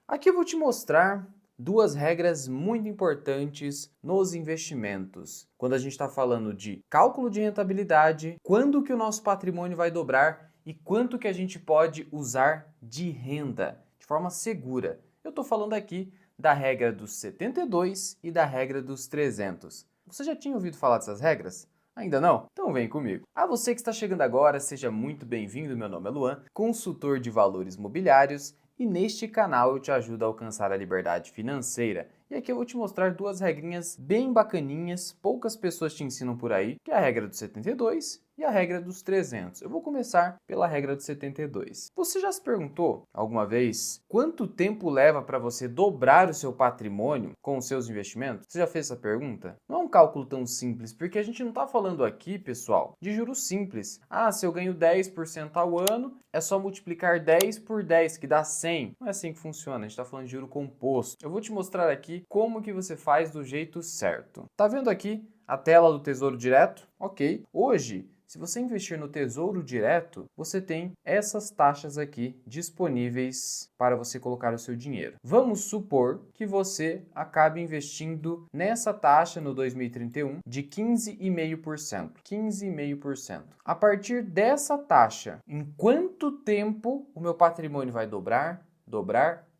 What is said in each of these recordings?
Aqui eu vou te mostrar duas regras muito importantes nos investimentos. Quando a gente está falando de cálculo de rentabilidade, quando que o nosso patrimônio vai dobrar e quanto que a gente pode usar de renda de forma segura. Eu estou falando aqui da regra dos 72 e da regra dos 300. Você já tinha ouvido falar dessas regras? Ainda não? Então vem comigo. A você que está chegando agora, seja muito bem-vindo. Meu nome é Luan, consultor de valores mobiliários, e neste canal eu te ajudo a alcançar a liberdade financeira. E aqui eu vou te mostrar duas regrinhas bem bacaninhas, poucas pessoas te ensinam por aí, que é a regra dos 72 e a regra dos 300. Eu vou começar pela regra dos 72. Você já se perguntou alguma vez quanto tempo leva para você dobrar o seu patrimônio com os seus investimentos? Você já fez essa pergunta? Não é um cálculo tão simples, porque a gente não está falando aqui, pessoal, de juros simples. Ah, se eu ganho 10% ao ano, é só multiplicar 10 por 10, que dá 100. Não é assim que funciona, a gente está falando de juro composto. Eu vou te mostrar aqui como que você faz do jeito certo. Tá vendo aqui a tela do Tesouro Direto? Ok. Hoje, se você investir no Tesouro Direto, você tem essas taxas aqui disponíveis para você colocar o seu dinheiro. Vamos supor que você acabe investindo nessa taxa no 2031 de 15,5%. 15,5%. A partir dessa taxa, em quanto tempo o meu patrimônio vai dobrar,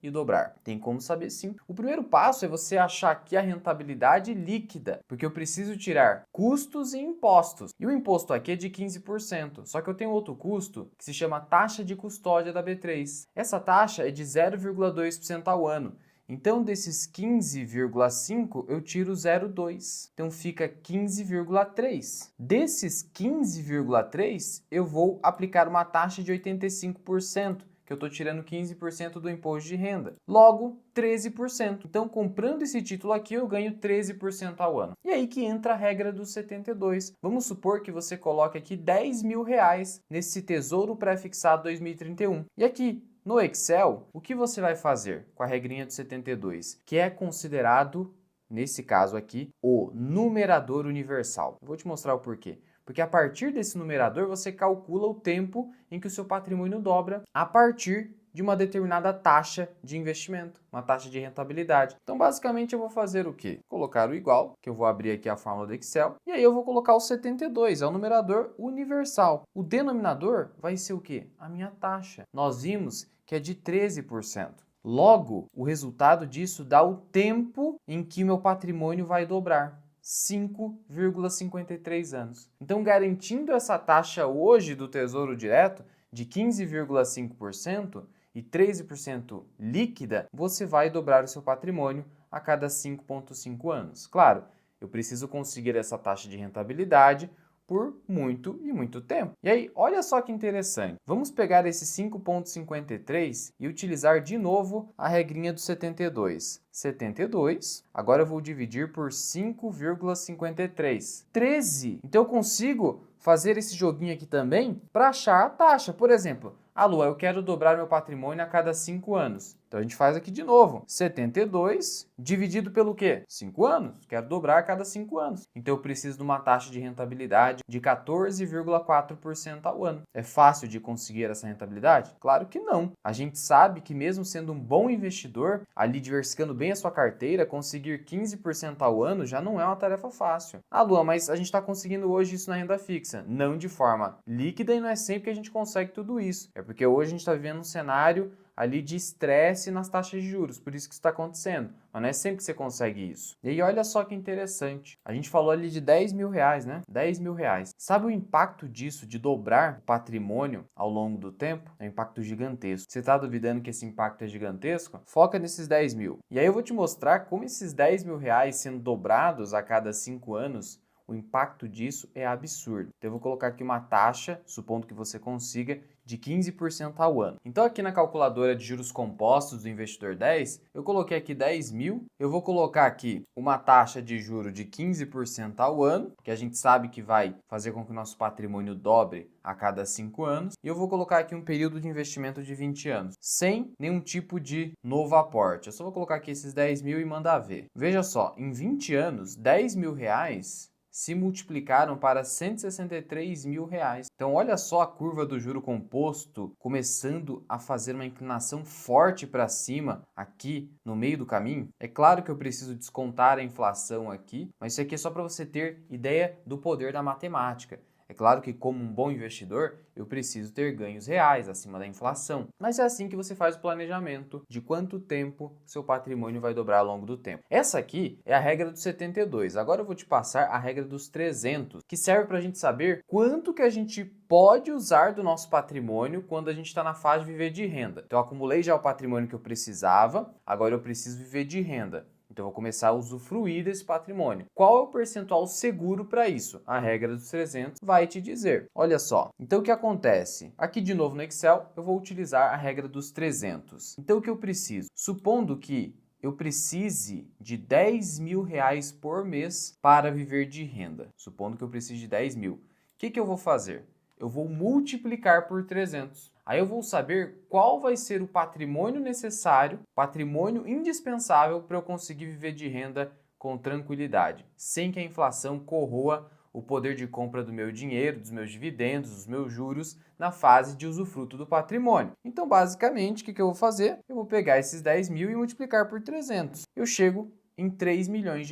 e dobrar? Tem como saber sim. O primeiro passo é você achar aqui a rentabilidade líquida, porque eu preciso tirar custos e impostos. E o imposto aqui é de 15%, só que eu tenho outro custo que se chama taxa de custódia da B3. Essa taxa é de 0,2% ao ano. Então, desses 15,5, eu tiro 0,2. Então, fica 15,3. Desses 15,3, eu vou aplicar uma taxa de 85%. Que eu estou tirando 15% do imposto de renda. Logo, 13%. Então, comprando esse título aqui, eu ganho 13% ao ano. E aí que entra a regra dos 72. Vamos supor que você coloque aqui 10 mil reais nesse Tesouro Pré-fixado 2031. E aqui, no Excel, o que você vai fazer com a regrinha dos 72? Que é considerado, nesse caso aqui, o numerador universal. Eu vou te mostrar o porquê. Porque a partir desse numerador você calcula o tempo em que o seu patrimônio dobra a partir de uma determinada taxa de investimento, uma taxa de rentabilidade. Então, basicamente, eu vou fazer o quê? Colocar o igual, que eu vou abrir aqui a fórmula do Excel, e aí eu vou colocar o 72, é o numerador universal. O denominador vai ser o quê? A minha taxa. Nós vimos que é de 13%. Logo, o resultado disso dá o tempo em que meu patrimônio vai dobrar. 5,53 anos. Então, garantindo essa taxa hoje do Tesouro Direto de 15,5% e 13% líquida, você vai dobrar o seu patrimônio a cada 5,5 anos. Claro, eu preciso conseguir essa taxa de rentabilidade por muito e muito tempo. E aí, olha só que interessante. Vamos pegar esse 5,53 e utilizar de novo a regrinha do 72. 72, agora eu vou dividir por 5,53. 13. Então eu consigo fazer esse joguinho aqui também para achar a taxa. Por exemplo, Lu, eu quero dobrar meu patrimônio a cada 5 anos. Então a gente faz aqui de novo. 72 dividido pelo quê? 5 anos. Quero dobrar a cada 5 anos. Então eu preciso de uma taxa de rentabilidade de 14,4% ao ano. É fácil de conseguir essa rentabilidade? Claro que não. A gente sabe que mesmo sendo um bom investidor, ali diversificando bem a sua carteira, conseguir 15% ao ano já não é uma tarefa fácil. Luan, mas a gente está conseguindo hoje isso na renda fixa. Não de forma líquida e não é sempre que a gente consegue tudo isso. É porque hoje a gente está vivendo um cenário ali de estresse nas taxas de juros, por isso que isso está acontecendo. Mas não é sempre que você consegue isso. E aí olha só que interessante, a gente falou ali de 10 mil reais, né? 10 mil reais. Sabe o impacto disso, de dobrar o patrimônio ao longo do tempo? É um impacto gigantesco. Você está duvidando que esse impacto é gigantesco? Foca nesses 10 mil. E aí eu vou te mostrar como esses 10 mil reais sendo dobrados a cada 5 anos, o impacto disso é absurdo. Então eu vou colocar aqui uma taxa, supondo que você consiga, de 15% ao ano. Então aqui na calculadora de juros compostos do Investidor 10, eu coloquei aqui 10 mil, eu vou colocar aqui uma taxa de juro de 15% ao ano, que a gente sabe que vai fazer com que o nosso patrimônio dobre a cada 5 anos, e eu vou colocar aqui um período de investimento de 20 anos, sem nenhum tipo de novo aporte. Eu só vou colocar aqui esses 10 mil e mandar ver. Veja só, em 20 anos, 10 mil reais se multiplicaram para R$ 163 mil. Então olha só a curva do juro composto começando a fazer uma inclinação forte para cima aqui no meio do caminho. É claro que eu preciso descontar a inflação aqui, mas isso aqui é só para você ter ideia do poder da matemática. É claro que, como um bom investidor, eu preciso ter ganhos reais acima da inflação. Mas é assim que você faz o planejamento de quanto tempo seu patrimônio vai dobrar ao longo do tempo. Essa aqui é a regra dos 72. Agora eu vou te passar a regra dos 300, que serve para a gente saber quanto que a gente pode usar do nosso patrimônio quando a gente está na fase de viver de renda. Então eu acumulei já o patrimônio que eu precisava, agora eu preciso viver de renda. Então, eu vou começar a usufruir desse patrimônio. Qual é o percentual seguro para isso? A regra dos 300 vai te dizer. Olha só. Então, o que acontece? Aqui, de novo, no Excel, eu vou utilizar a regra dos 300. Então, o que eu preciso? Supondo que eu precise de R$ 10 mil por mês para viver de renda. Supondo que eu precise de 10 mil. O que eu vou fazer? Eu vou multiplicar por 300. Aí eu vou saber qual vai ser o patrimônio necessário, patrimônio indispensável para eu conseguir viver de renda com tranquilidade, sem que a inflação corroa o poder de compra do meu dinheiro, dos meus dividendos, dos meus juros na fase de usufruto do patrimônio. Então, basicamente, o que eu vou fazer? Eu vou pegar esses 10 mil e multiplicar por 300. Eu chego em R$ 3 milhões.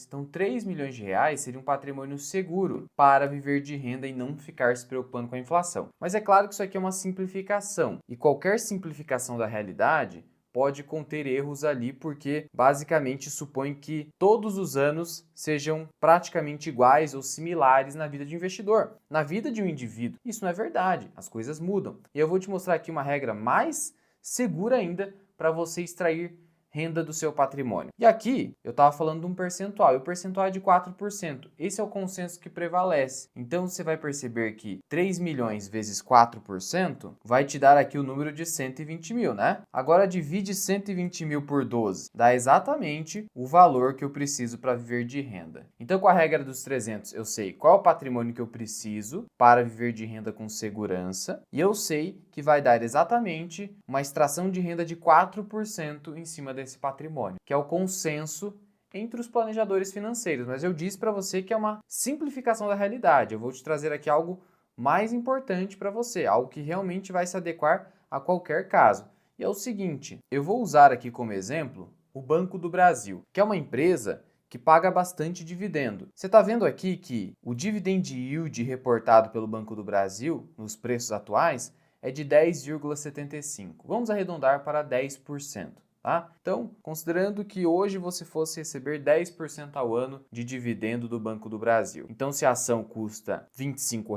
Então, R$ 3 milhões seria um patrimônio seguro para viver de renda e não ficar se preocupando com a inflação. Mas é claro que isso aqui é uma simplificação, e qualquer simplificação da realidade pode conter erros ali, porque basicamente supõe que todos os anos sejam praticamente iguais ou similares na vida de um investidor, na vida de um indivíduo. Isso não é verdade, as coisas mudam. E eu vou te mostrar aqui uma regra mais segura ainda para você extrair renda do seu patrimônio. E aqui eu estava falando de um percentual, e o percentual é de 4%. Esse é o consenso que prevalece. Então você vai perceber que 3 milhões vezes 4% vai te dar aqui o número de 120 mil, né? Agora divide 120 mil por 12, dá exatamente o valor que eu preciso para viver de renda. Então, com a regra dos 300, eu sei qual é o patrimônio que eu preciso para viver de renda com segurança, e eu sei que vai dar exatamente uma extração de renda de 4% em cima desse patrimônio, que é o consenso entre os planejadores financeiros. Mas eu disse para você que é uma simplificação da realidade. Eu vou te trazer aqui algo mais importante para você, algo que realmente vai se adequar a qualquer caso. E é o seguinte, eu vou usar aqui como exemplo o Banco do Brasil, que é uma empresa que paga bastante dividendo. Você está vendo aqui que o dividend yield reportado pelo Banco do Brasil nos preços atuais é de 10,75. Vamos arredondar para 10%. Tá? Então, considerando que hoje você fosse receber 10% ao ano de dividendo do Banco do Brasil. Então, se a ação custa R$ 25,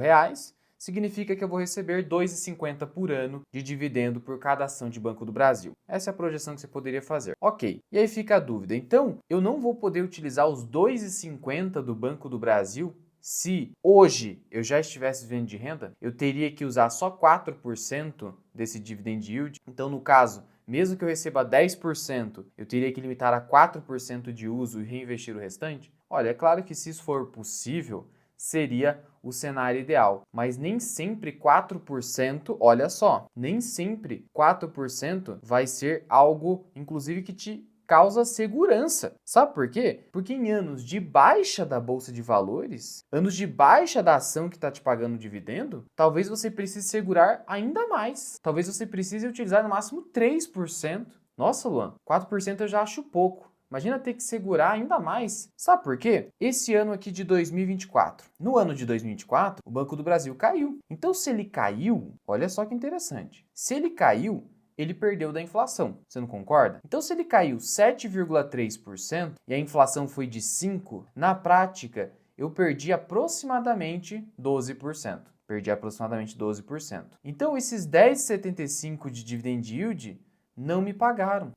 significa que eu vou receber R$ 2,50 por ano de dividendo por cada ação de Banco do Brasil. Essa é a projeção que você poderia fazer. Ok, e aí fica a dúvida. Então, eu não vou poder utilizar os R$ 2,50 do Banco do Brasil? Se hoje eu já estivesse vivendo de renda, eu teria que usar só 4% desse dividend yield. Então, no caso, mesmo que eu receba 10%, eu teria que limitar a 4% de uso e reinvestir o restante? Olha, é claro que se isso for possível, seria o cenário ideal, mas nem sempre 4%, olha só, nem sempre 4% vai ser algo, inclusive, que te causa segurança. Sabe por quê? Porque em anos de baixa da bolsa de valores, anos de baixa da ação que está te pagando dividendo, talvez você precise segurar ainda mais. Talvez você precise utilizar no máximo 3%. Nossa, Luan, 4% eu já acho pouco. Imagina ter que segurar ainda mais. Sabe por quê? Esse ano aqui de 2024. No ano de 2024, o Banco do Brasil caiu. Então, se ele caiu, olha só que interessante. Se ele caiu, ele perdeu da inflação. Você não concorda? Então, se ele caiu 7,3% e a inflação foi de 5%, na prática, eu perdi aproximadamente 12%. Perdi aproximadamente 12%. Então, esses 10,75 de dividend yield não me pagaram.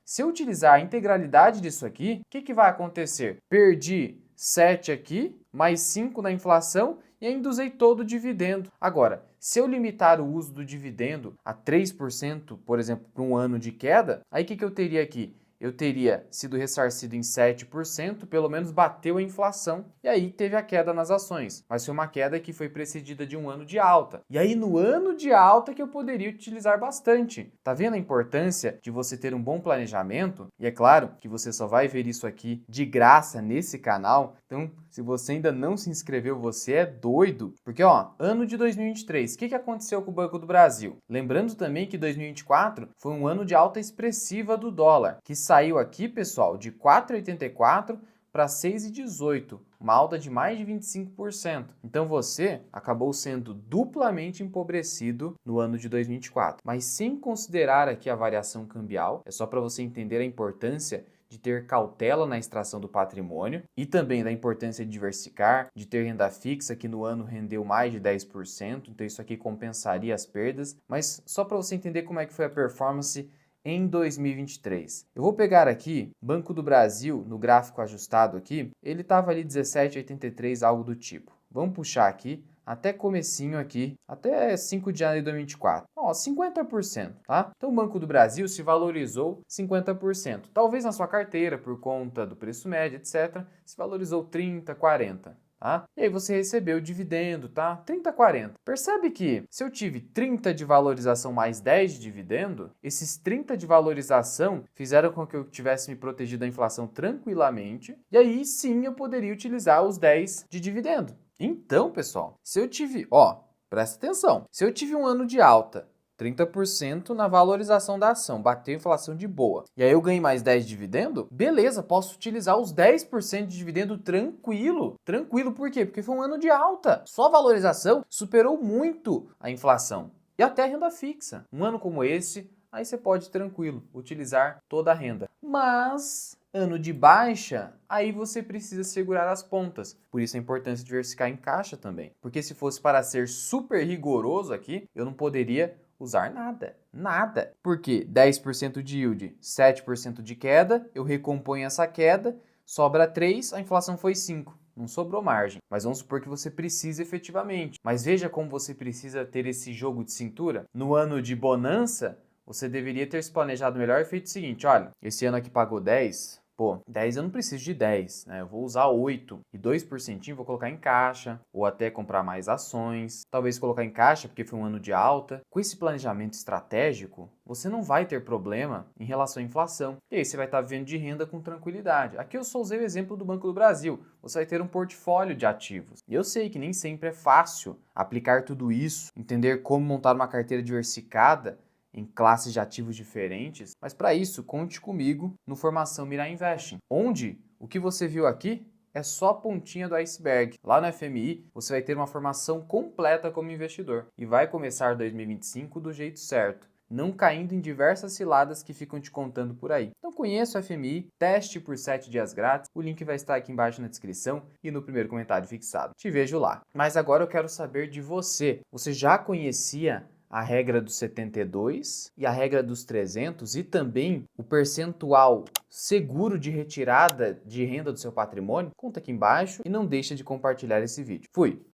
Se eu utilizar a integralidade disso aqui, o que vai acontecer? Perdi 7 aqui, mais 5 na inflação e ainda usei todo o dividendo. Agora, se eu limitar o uso do dividendo a 3%, por exemplo, para um ano de queda, aí o que eu teria aqui? Eu teria sido ressarcido em 7%, pelo menos bateu a inflação, e aí teve a queda nas ações. Mas foi uma queda que foi precedida de um ano de alta. E aí no ano de alta que eu poderia utilizar bastante. Tá vendo a importância de você ter um bom planejamento? E é claro que você só vai ver isso aqui de graça nesse canal. Então, Se você ainda não se inscreveu, você é doido. Porque, ó, ano de 2023, o que aconteceu com o Banco do Brasil? Lembrando também que 2024 foi um ano de alta expressiva do dólar, que saiu aqui, pessoal, de 4,84 para 6,18, uma alta de mais de 25%. Então você acabou sendo duplamente empobrecido no ano de 2024. Mas sem considerar aqui a variação cambial, é só para você entender a importância de ter cautela na extração do patrimônio e também da importância de diversificar, de ter renda fixa que no ano rendeu mais de 10%, então isso aqui compensaria as perdas, mas só para você entender como é que foi a performance em 2023. Eu vou pegar aqui Banco do Brasil, no gráfico ajustado aqui, ele estava ali 17,83, algo do tipo. Vamos puxar aqui até comecinho aqui, até 5 de janeiro de 2024. Ó, 50%, tá? Então o Banco do Brasil se valorizou 50%. Talvez na sua carteira, por conta do preço médio, etc., se valorizou 30, 40%. Tá? E aí você recebeu o dividendo, tá? 30, 40. Percebe que se eu tive 30 de valorização mais 10 de dividendo, esses 30 de valorização fizeram com que eu tivesse me protegido da inflação tranquilamente, e aí sim eu poderia utilizar os 10 de dividendo. Então, pessoal, se eu tive, ó, presta atenção, se eu tive um ano de alta, 30% na valorização da ação, bateu a inflação de boa. E aí eu ganhei mais 10 de dividendo? Beleza, posso utilizar os 10% de dividendo tranquilo. Tranquilo, por quê? Porque foi um ano de alta. Só a valorização superou muito a inflação. E até a renda fixa. Um ano como esse, aí você pode tranquilo utilizar toda a renda. Mas ano de baixa, aí você precisa segurar as pontas. Por isso a importância de diversificar em caixa também. Porque se fosse para ser super rigoroso aqui, eu não poderia usar nada. Nada. Porque 10% de yield, 7% de queda, eu recomponho essa queda, sobra 3, a inflação foi 5. Não sobrou margem. Mas vamos supor que você precisa efetivamente. Mas veja como você precisa ter esse jogo de cintura. No ano de bonança, você deveria ter se planejado melhor e feito o seguinte, olha, esse ano aqui pagou 10, pô, 10 eu não preciso de 10, né? Eu vou usar 8 e 2% vou colocar em caixa ou até comprar mais ações, talvez colocar em caixa porque foi um ano de alta. Com esse planejamento estratégico, você não vai ter problema em relação à inflação. E aí você vai estar vivendo de renda com tranquilidade. Aqui eu só usei o exemplo do Banco do Brasil. Você vai ter um portfólio de ativos. E eu sei que nem sempre é fácil aplicar tudo isso, entender como montar uma carteira diversificada em classes de ativos diferentes, mas para isso, conte comigo no Formação Mirai Investing, onde o que você viu aqui é só a pontinha do iceberg. Lá no FMI, você vai ter uma formação completa como investidor e vai começar 2025 do jeito certo, não caindo em diversas ciladas que ficam te contando por aí. Então conheça o FMI, teste por 7 dias grátis, o link vai estar aqui embaixo na descrição e no primeiro comentário fixado. Te vejo lá. Mas agora eu quero saber de você. Você já conhecia a regra dos 72 e a regra dos 300 e também o percentual seguro de retirada de renda do seu patrimônio? Conta aqui embaixo e não deixa de compartilhar esse vídeo. Fui!